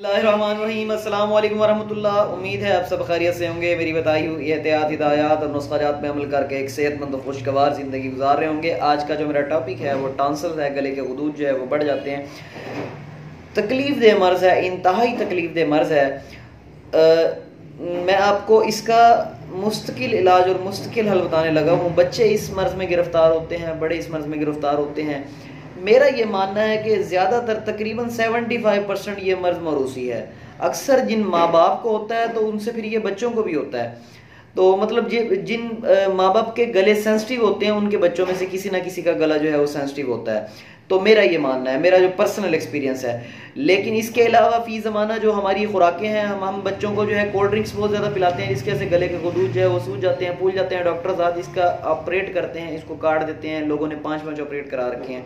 बिस्मिल्लाहिर्रहमानिर्रहीम, अस्सलाम वालेकुम वरहमतुल्लाह। उम्मीद है आप सब खैरियत से होंगे। मेरी बताई हुई एहतियात, हिदायत और नुस्ख़ाजात में अमल करके एक सेहतमंद और खुशगवार ज़िंदगी गुजार रहे होंगे। आज का जो मेरा टॉपिक है वो टॉन्सिल्स है। गले के गुदूद जो है वो बढ़ जाते हैं, तकलीफ़ दे मर्ज़ है, इंतहाई तकलीफ़ दे मर्ज़ है। मैं आपको इसका मुस्तकिल इलाज और मुस्तकिल हल बताने लगा हूँ। बच्चे इस मर्ज़ में गिरफ़्तार होते हैं, बड़े इस मर्ज़ में गिरफ़्तार होते हैं। मेरा ये मानना है कि ज़्यादातर तकरीबन 75% ये मर्ज़ मौरूसी है। अक्सर जिन माँ बाप को होता है तो उनसे फिर ये बच्चों को भी होता है। तो मतलब जिन माँ बाप के गले सेंसिटिव होते हैं उनके बच्चों में से किसी ना किसी का गला जो है वो सेंसिटिव होता है। तो मेरा ये मानना है, मेरा जो पर्सनल एक्सपीरियंस है। लेकिन इसके अलावा फ़ी ज़माना जो हमारी खुराकें हैं, हम बच्चों को जो है कोल्ड ड्रिंक्स बहुत ज़्यादा पिलाते हैं, जिसकी वजह से गले के गुदूद जो है वो सूज जाते हैं, फूल जाते हैं। डॉक्टर साहब इसका ऑपरेट करते हैं, इसको काट देते हैं। लोगों ने 5 ऑपरेट करा रखे हैं,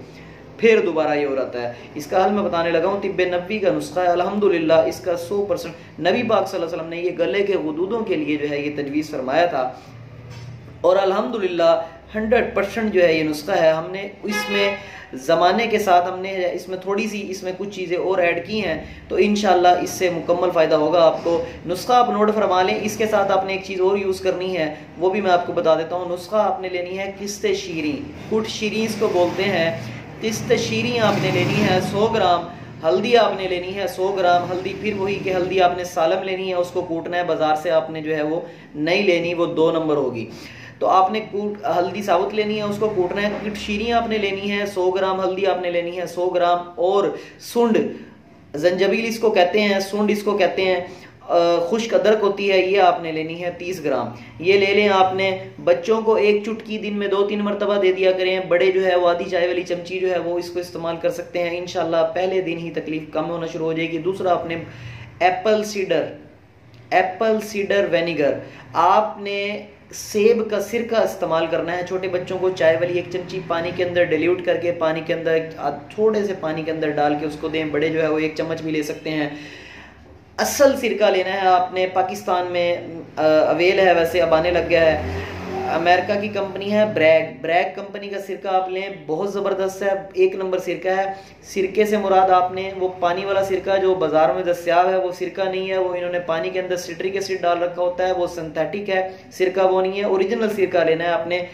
फिर दोबारा ये हो रहता है। इसका हल मैं बताने लगा हूँ। तिब्बे नबी का नुस्खा है, अल्हम्दुलिल्लाह इसका 100% नबी पाक सल्लल्लाहु अलैहि वसल्लम ने ये गले के गुदूदों के लिए जो है ये तजवीज़ फरमाया था, और अल्हम्दुलिल्लाह 100% जो है ये नुस्खा है। हमने इसमें ज़माने के साथ हमने इसमें थोड़ी सी इसमें कुछ चीज़ें और ऐड की हैं, तो इंशाल्लाह इससे मुकम्मल फ़ायदा होगा आपको। नुस्खा आप नोट फरमा लें। इसके साथ आपने एक चीज़ और यूज़ करनी है, वो भी मैं आपको बता देता हूँ। नुस्खा आपने लेनी है किस्ते शीरी, कुट शीरी इसको बोलते हैं। किस्त शीरी आपने लेनी है 100 ग्राम। हल्दी आपने लेनी है 100 ग्राम। हल्दी फिर वही कि हल्दी आपने सालम लेनी है, उसको कूटना है। बाजार से आपने जो है वो नहीं लेनी, वो 2 नंबर होगी। तो आपने हल्दी साबुत लेनी है, उसको कूटना है। किट शीरी आपने लेनी है 100 ग्राम। हल्दी आपने लेनी है 100 ग्राम। और सुंड, जंजबील इसको कहते हैं, सुंड इसको कहते हैं, खुश्क अदरक होती है, ये आपने लेनी है 30 ग्राम। ये ले लें आपने। बच्चों को एक चुटकी दिन में 2-3 मरतबा दे दिया करें। बड़े जो है वो आधी चाय वाली चमची जो है वो इसको इस्तेमाल कर सकते हैं। इंशाल्लाह पहले दिन ही तकलीफ कम होना शुरू हो जाएगी। दूसरा, आपने एप्पल सीडर वेनिगर, आपने सेब का सिरका इस्तेमाल करना है। छोटे बच्चों को चाय वाली 1 चमची पानी के अंदर डिल्यूट करके, पानी के अंदर थोड़े से पानी के अंदर डाल के उसको दें। बड़े जो है वो 1 चम्मच भी ले सकते हैं। असल सिरका लेना है आपने। पाकिस्तान में अवेल है, वैसे अब आने लग गया है। अमेरिका की कंपनी है ब्रैग कंपनी का सिरका आप लें, बहुत ज़बरदस्त है, 1 नंबर सिरका है। सिरके से मुराद आपने वो पानी वाला सिरका जो बाज़ारों में दस्याब है, वो सिरका नहीं है। वो इन्होंने पानी के अंदर सिट्रिक एसिड डाल रखा होता है, वो सिंथेटिक है सिरका, वो नहीं है। ओरिजिनल सिरका लेना है आपने।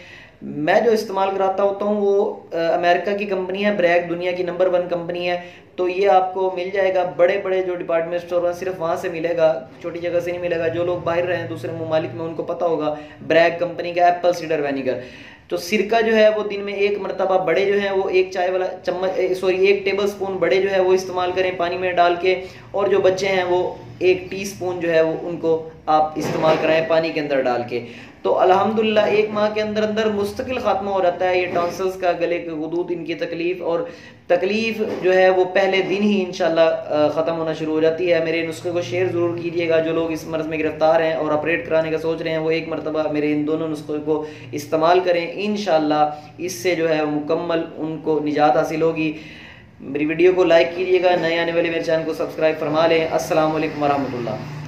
मैं जो इस्तेमाल कराता होता हूँ वो अमेरिका की कंपनी है ब्रैग, दुनिया की नंबर 1 कंपनी है। तो ये आपको मिल जाएगा बड़े बड़े जो डिपार्टमेंट स्टोर हैं, सिर्फ वहाँ से मिलेगा, छोटी जगह से नहीं मिलेगा। जो लोग बाहर रहे हैं दूसरे ममालिक में, उनको पता होगा ब्रैग कंपनी का एप्पल सीडर वेनिगर। तो सिरका जो है वो दिन में 1 मरतबा, बड़े जो है वो 1 चाय वाला चम्मच 1 टेबल स्पून बड़े जो है वो इस्तेमाल करें पानी में डाल के। और जो बच्चे हैं वो 1 टीस्पून जो है वो उनको आप इस्तेमाल कराएं पानी के अंदर डाल के। तो अल्हम्दुलिल्लाह 1 माह के अंदर अंदर मुस्तकिल खात्मा हो जाता है ये टॉन्सिल्स का, गले के गुदूद, इनकी तकलीफ। और तकलीफ जो है वो पहले दिन ही इंशाल्लाह ख़त्म होना शुरू हो जाती है। मेरे नुस्खे को शेयर ज़रूर कीजिएगा। जो लोग इस मर्ज़ में गिरफ्तार हैं और ऑपरेट कराने का सोच रहे हैं, वो 1 मरतबा मेरे इन दोनों नुस्खों को इस्तेमाल करें। इंशाल्लाह इससे जो है मुकम्मल उनको निजात हासिल होगी। मेरी वीडियो को लाइक कीजिएगा, नए आने वाले मेरे चैनल को सब्सक्राइब फरमा लें। अस्सलाम वालेकुम वरहमतुल्लाह।